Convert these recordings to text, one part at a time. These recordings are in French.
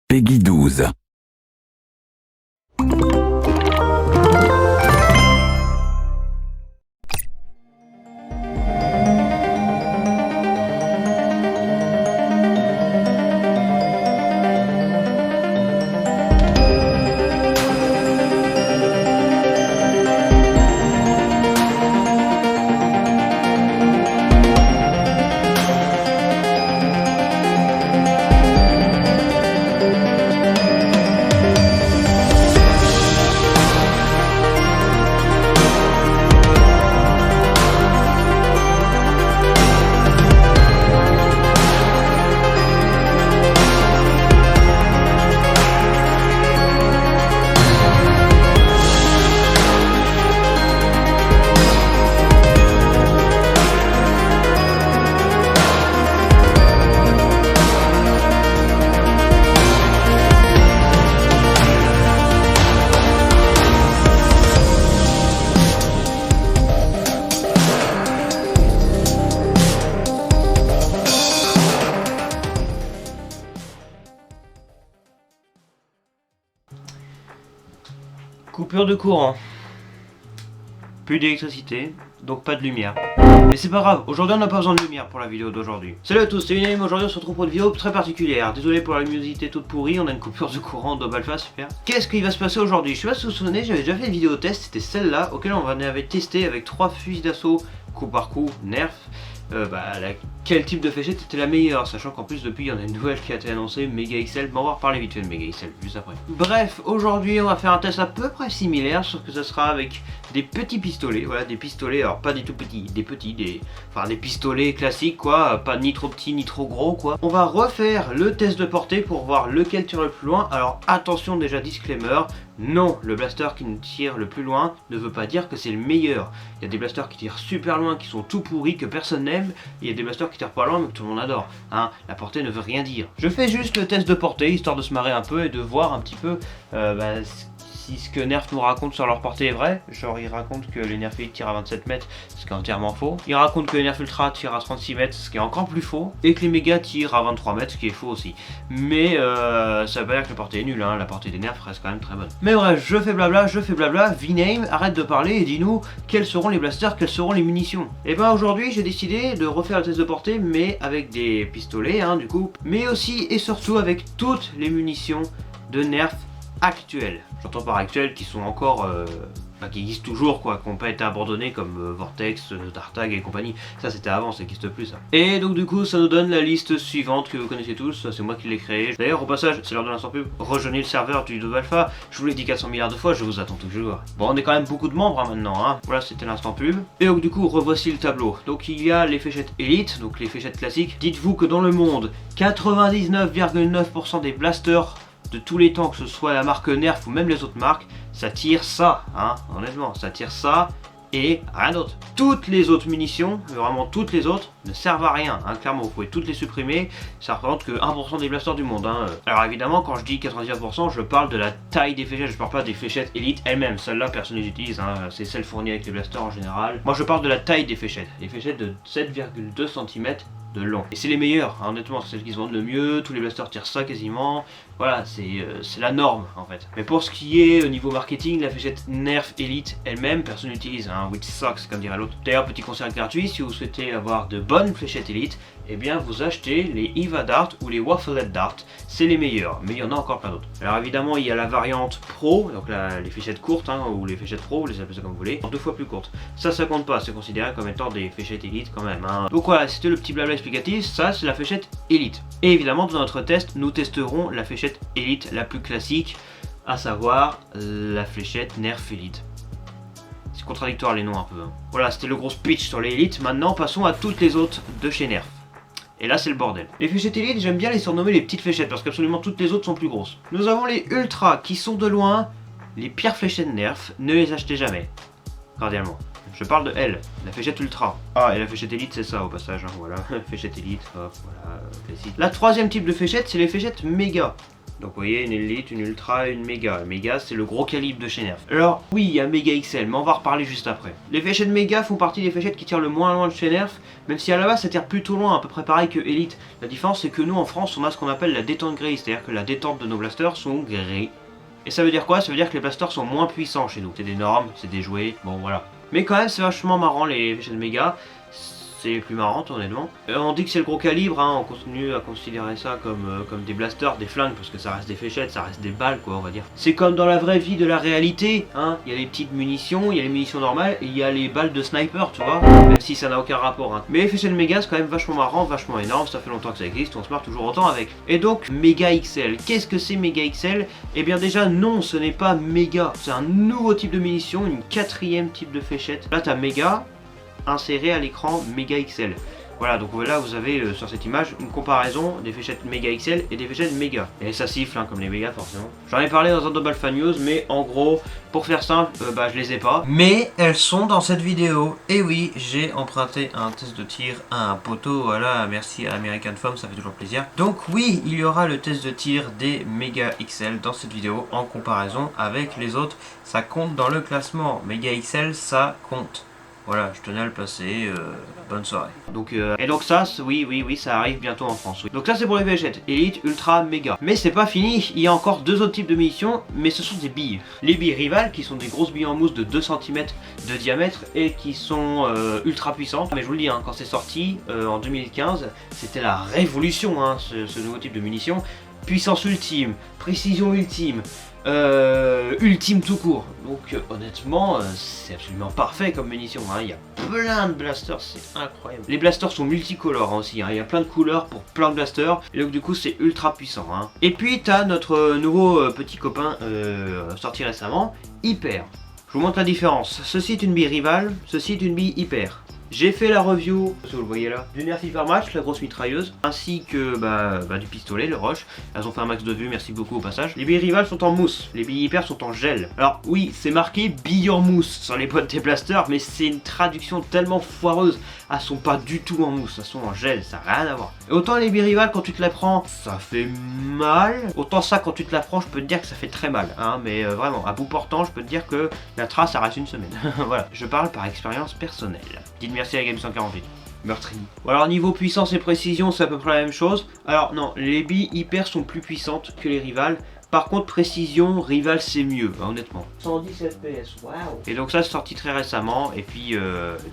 Peggy 12. Coupure de courant. Plus d'électricité, donc pas de lumière. Mais c'est pas grave, aujourd'hui on n'a pas besoin de lumière pour la vidéo d'aujourd'hui. Salut à tous, c'est Unanime, aujourd'hui on se retrouve pour une vidéo très particulière. Désolé pour la luminosité toute pourrie, on a une coupure de courant Dob Alpha, super. Qu'est-ce qui va se passer aujourd'hui? Je sais pas si vous vous souvenez, j'avais déjà fait une vidéo test, c'était celle-là, auquel on avait testé avec 3 fusils d'assaut, coup par coup, nerf. Quel type de fléchette était la meilleure, sachant qu'en plus depuis il y en a une nouvelle qui a été annoncée, Mega XL, mais on va reparler vite fait de Mega XL juste après. Bref, aujourd'hui on va faire un test à peu près similaire, sauf que ça sera avec des petits pistolets, voilà, des pistolets, alors pas des tout petits, des pistolets classiques quoi, pas ni trop petits ni trop gros quoi. On va refaire le test de portée pour voir lequel tire le plus loin, alors attention déjà disclaimer, non, le blaster qui nous tire le plus loin ne veut pas dire que c'est le meilleur. Il y a des blasters qui tirent super loin, qui sont tout pourris, que personne n'aime, et il y a des blasters qui tirent pas loin mais que tout le monde adore. Hein, la portée ne veut rien dire. Je fais juste le test de portée, histoire de se marrer un peu et de voir un petit peu si ce que Nerf nous raconte sur leur portée est vrai. Genre il raconte que les Nerf Elite tirent à 27 mètres, ce qui est entièrement faux. Il raconte que les Nerf Ultra tirent à 36 mètres, ce qui est encore plus faux. Et que les Méga tirent à 23 mètres, ce qui est faux aussi. Mais ça veut pas dire que la portée est nulle, hein. La portée des Nerf reste quand même très bonne. Mais bref, je fais blabla, V-Name, arrête de parler et dis-nous quels seront les blasters, quelles seront les munitions. Et ben aujourd'hui j'ai décidé de refaire le test de portée, mais avec des pistolets, hein, du coup. Mais aussi et surtout avec toutes les munitions de Nerf actuelles. J'entends par actuelles qui sont encore, qui existent toujours quoi, qui n'ont pas été abandonnés comme Vortex, Dartag et compagnie. Ça c'était avant, ça n'existe plus ça. Et donc du coup ça nous donne la liste suivante que vous connaissez tous, ça c'est moi qui l'ai créé. D'ailleurs au passage, c'est l'heure de l'instant pub, rejoignez le serveur du Dob Alpha, je vous l'ai dit 400 milliards de fois, je vous attends toujours. Bon on est quand même beaucoup de membres hein, maintenant, hein. Voilà c'était l'instant pub. Et donc du coup revoici le tableau. Donc il y a les fléchettes Elite, donc les fléchettes classiques. Dites-vous que dans le monde, 99,9% des blasters de tous les temps, que ce soit la marque Nerf ou même les autres marques, ça tire ça, hein, honnêtement, ça tire ça et rien d'autre. Toutes les autres munitions, vraiment toutes les autres, ne servent à rien, hein, clairement, vous pouvez toutes les supprimer, ça représente que 1% des blasters du monde. Hein. Alors évidemment, quand je dis 99%, je parle de la taille des fléchettes, je parle pas des fléchettes Elite elles-mêmes, celles-là personne ne les utilise, hein, c'est celles fournies avec les blasters en général. Moi je parle de la taille des fléchettes de 7,2 cm de long. Et c'est les meilleurs, hein, honnêtement, c'est celles qui se vendent le mieux, tous les blasters tirent ça quasiment, voilà, c'est la norme en fait. Mais pour ce qui est au niveau marketing, la fléchette Nerf Elite elle-même, personne n'utilise, hein, which sucks comme dirait l'autre. D'ailleurs, petit conseil gratuit, si vous souhaitez avoir de bonnes fléchettes Elite, eh bien vous achetez les Eva Dart ou les Wafflehead Dart, c'est les meilleurs, mais il y en a encore plein d'autres. Alors évidemment il y a la variante Pro, donc les fléchettes courtes, hein, ou les fléchettes Pro, vous les appelez ça comme vous voulez, 2 fois plus courtes. Ça compte pas, c'est considéré comme étant des fléchettes Elite quand même. Hein. Donc voilà, c'était le petit blabla explicatif, ça c'est la fléchette Elite. Et évidemment dans notre test, nous testerons la fléchette Elite la plus classique, à savoir la fléchette Nerf Elite. C'est contradictoire les noms un peu. Hein. Voilà, c'était le gros speech sur les Elite, maintenant passons à toutes les autres de chez Nerf. Et là c'est le bordel. Les fléchettes Elite, j'aime bien les surnommer les petites fléchettes parce qu'absolument toutes les autres sont plus grosses. Nous avons les Ultra qui sont de loin les pires fléchettes Nerf, ne les achetez jamais. Cordialement. Je parle de elle, la fléchette Ultra. Ah, et la fléchette Elite c'est ça au passage, hein, voilà. Fléchette Elite, hop, voilà, classique. La troisième type de fléchette, c'est les fléchettes Méga. Donc vous voyez, une Elite, une Ultra, une Méga. Méga, c'est le gros calibre de chez Nerf. Alors oui, il y a Méga XL, mais on va en reparler juste après. Les fléchettes Méga font partie des fléchettes qui tirent le moins loin de chez Nerf, même si à la base ça tire plutôt loin, à peu près pareil que Elite. La différence c'est que nous en France on a ce qu'on appelle la détente grise, c'est-à-dire que la détente de nos blasters sont gris. Et ça veut dire quoi? Ça veut dire que les blasters sont moins puissants chez nous. C'est des normes, c'est des jouets, bon voilà. Mais quand même c'est vachement marrant les fléchettes Méga. C'est les plus marrantes honnêtement. On dit que c'est le gros calibre, hein, on continue à considérer ça comme des blasters, des flingues, parce que ça reste des fléchettes, ça reste des balles quoi on va dire. C'est comme dans la vraie vie de la réalité, hein. Il y a les petites munitions, il y a les munitions normales, et il y a les balles de sniper, tu vois, même si ça n'a aucun rapport. Hein. Mais les fléchettes méga c'est quand même vachement marrant, vachement énorme, ça fait longtemps que ça existe, on se marre toujours autant avec. Et donc Méga XL, qu'est-ce que c'est Méga XL? Eh bien déjà non, ce n'est pas méga, c'est un nouveau type de munition, une 4e type de fléchette. Là t'as méga inséré à l'écran Méga XL. Voilà, donc là vous avez sur cette image une comparaison des fléchettes Méga XL et des fléchettes Méga. Et ça siffle hein, comme les Méga forcément. J'en ai parlé dans un Double Fan News, mais en gros, pour faire simple, je les ai pas. Mais elles sont dans cette vidéo. Et oui, j'ai emprunté un test de tir à un poteau. Voilà, merci à American Foam, ça fait toujours plaisir. Donc oui, il y aura le test de tir des Méga XL dans cette vidéo en comparaison avec les autres. Ça compte dans le classement. Méga XL, ça compte. Voilà, je tenais à le placer, bonne soirée. Donc, et donc ça, oui, ça arrive bientôt en France. Oui. Donc ça c'est pour les fléchettes, Elite, Ultra, Méga. Mais c'est pas fini, il y a encore deux autres types de munitions, mais ce sont des billes. Les billes Rival, qui sont des grosses billes en mousse de 2 cm de diamètre et qui sont ultra puissantes. Mais je vous le dis, hein, quand c'est sorti en 2015, c'était la révolution, hein, ce nouveau type de munitions. Puissance ultime, précision ultime, ultime tout court. Donc honnêtement c'est absolument parfait comme munition, hein. Il y a plein de blasters, c'est incroyable. Les blasters sont multicolores hein, aussi, hein. Il y a plein de couleurs pour plein de blasters. Et donc du coup c'est ultra puissant hein. Et puis t'as notre nouveau petit copain sorti récemment, Hyper. Je vous montre la différence. Ceci est une bille Rival, ceci est une bille Hyper. J'ai fait la review, vous le voyez là, du Nerf Hyper Match, la grosse mitrailleuse, ainsi que du pistolet, le Roche. Elles ont fait un max de vues, merci beaucoup au passage. Les billes Rival sont en mousse, les billes Hyper sont en gel. Alors oui, c'est marqué billes en mousse sur les boîtes des blasters, mais c'est une traduction tellement foireuse. Elles sont pas du tout en mousse, elles sont en gel, ça n'a rien à voir. Et autant les billes Rival, quand tu te la prends, ça fait mal. Autant ça, quand tu te la prends, je peux te dire que ça fait très mal. Hein, mais vraiment, à bout portant, je peux te dire que la trace, ça reste une semaine. Voilà, je parle par expérience personnelle. Dites merci à Game 148. Meurtrier. Bon, alors niveau puissance et précision c'est à peu près la même chose. Alors non, les billes Hyper sont plus puissantes que les Rival. Par contre précision, Rival c'est mieux, honnêtement. 110 FPS, waouh. Et donc ça c'est sorti très récemment et puis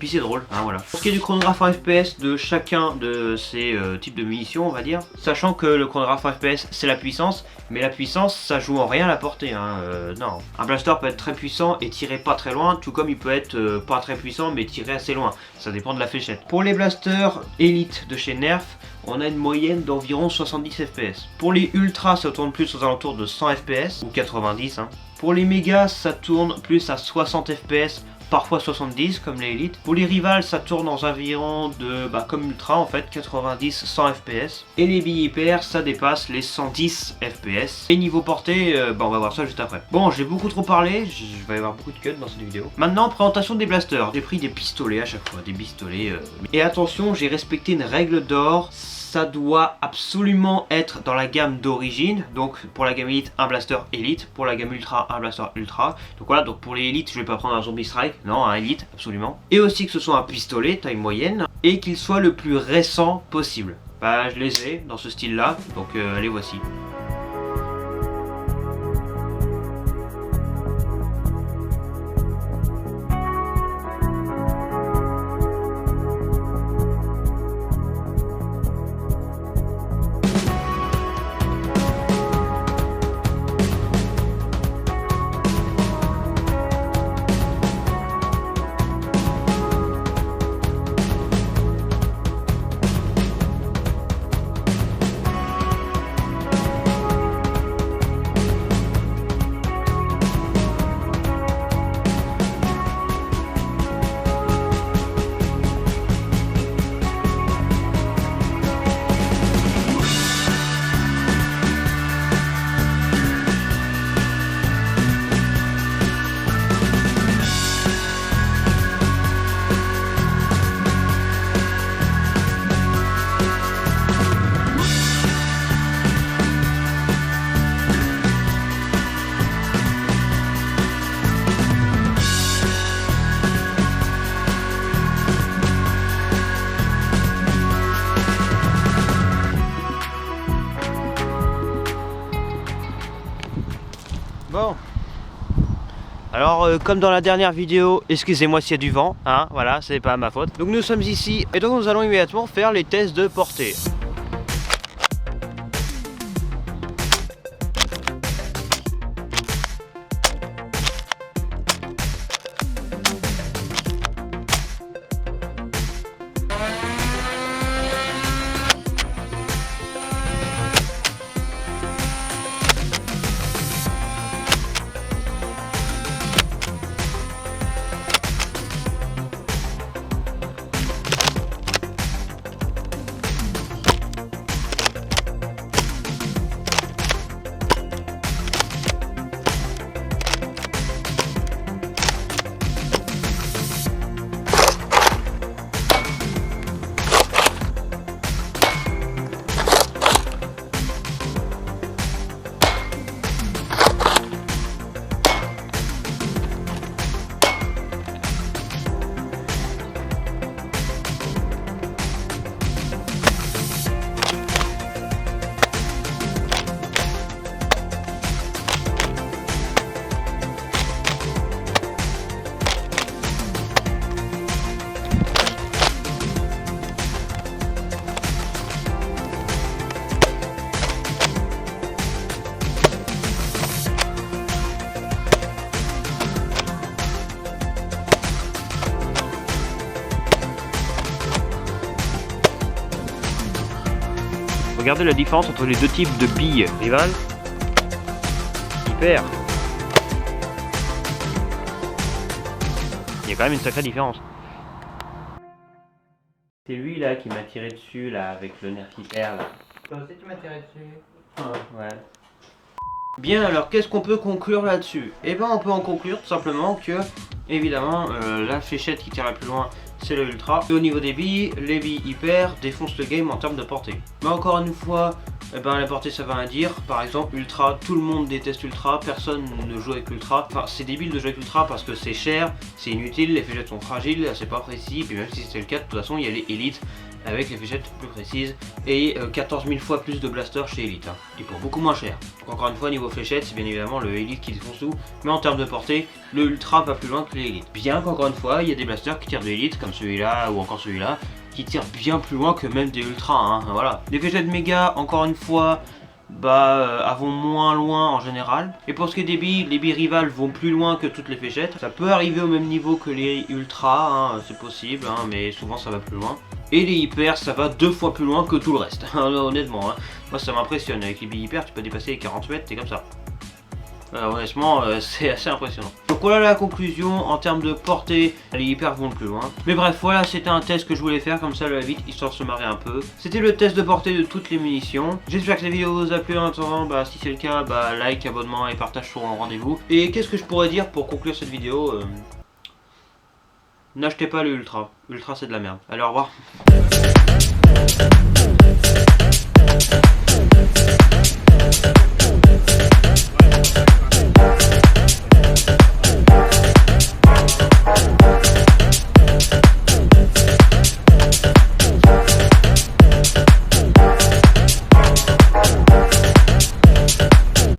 c'est drôle, hein, voilà. Pour ce qui est du chronographe en FPS de chacun de ces types de munitions on va dire, sachant que le chronographe en FPS c'est la puissance, mais la puissance ça joue en rien à la portée, hein, non. Un blaster peut être très puissant et tirer pas très loin, tout comme il peut être pas très puissant mais tirer assez loin, ça dépend de la fléchette. Pour les blasters Elite de chez Nerf, on a une moyenne d'environ 70 FPS. Pour les Ultras, ça tourne plus aux alentours de 100 FPS, ou 90. Hein. Pour les Mégas, ça tourne plus à 60 FPS, parfois 70 comme les Elite. Pour les Rival, ça tourne dans environ de, comme Ultra en fait, 90-100 FPS. Et les billes Hyper, ça dépasse les 110 FPS. Et niveau portée, on va voir ça juste après. Bon, j'ai beaucoup trop parlé, je vais y avoir beaucoup de cuts dans cette vidéo. Maintenant, présentation des blasters. J'ai pris des pistolets à chaque fois, des pistolets. Et attention, j'ai respecté une règle d'or. Ça doit absolument être dans la gamme d'origine. Donc pour la gamme Elite, un blaster Elite. Pour la gamme Ultra, un blaster Ultra. Donc voilà, donc pour les Elite, je vais pas prendre un Zombie Strike. Non, un Elite, absolument. Et aussi que ce soit un pistolet, taille moyenne. Et qu'il soit le plus récent possible. Je les ai dans ce style là. Donc les voici. Bon. Alors comme dans la dernière vidéo, excusez-moi s'il y a du vent, hein, voilà, c'est pas ma faute. Donc nous sommes ici et donc nous allons immédiatement faire les tests de portée. Regardez la différence entre les deux types de billes. Rival, hyper. Il y a quand même une sacrée différence. C'est lui là qui m'a tiré dessus là avec le nerf hyper là. Toi aussi tu m'as tiré dessus. Ouais. Bien, alors qu'est-ce qu'on peut conclure là-dessus? Eh ben on peut en conclure tout simplement que évidemment la fléchette qui tire la plus loin c'est le ultra. Et au niveau des billes, les billes hyper défoncent le game en termes de portée. Mais encore une fois, eh ben, la portée ça va rien dire. Par exemple ultra, tout le monde déteste ultra, personne ne joue avec ultra. Enfin c'est débile de jouer avec ultra parce que c'est cher, c'est inutile, les fléchettes sont fragiles, c'est pas précis. Puis même si c'était le cas, de toute façon il y a les élites avec les fléchettes plus précises et 14 000 fois plus de blasters chez Elite hein, et pour beaucoup moins cher. Donc encore une fois niveau fléchette c'est bien évidemment le Elite qui défonce tout, mais en termes de portée le Ultra va plus loin que les Elite. Bien qu'encore une fois il y a des blasters qui tirent de Elite comme celui-là ou encore celui-là qui tirent bien plus loin que même des Ultra hein, voilà. Les fléchettes méga encore une fois vont moins loin en général. Et pour ce qui est des billes, les billes rivales vont plus loin que toutes les fléchettes. Ça peut arriver au même niveau que les ultra, hein, c'est possible, hein, mais souvent ça va plus loin. Et les hyper, ça va 2 fois plus loin que tout le reste, honnêtement. Hein. Moi ça m'impressionne, avec les billes hyper, tu peux dépasser les 40 mètres, t'es comme ça. Honnêtement, c'est assez impressionnant. Donc voilà la conclusion, en termes de portée, les hyper vont le plus loin. Mais bref, voilà, c'était un test que je voulais faire, comme ça, le vite, histoire de se marrer un peu. C'était le test de portée de toutes les munitions. J'espère que la vidéo vous a plu. En attendant, si c'est le cas, like, abonnement et partage sur un rendez-vous. Et qu'est-ce que je pourrais dire pour conclure cette vidéo N'achetez pas le ultra. Ultra, c'est de la merde. Allez, au revoir.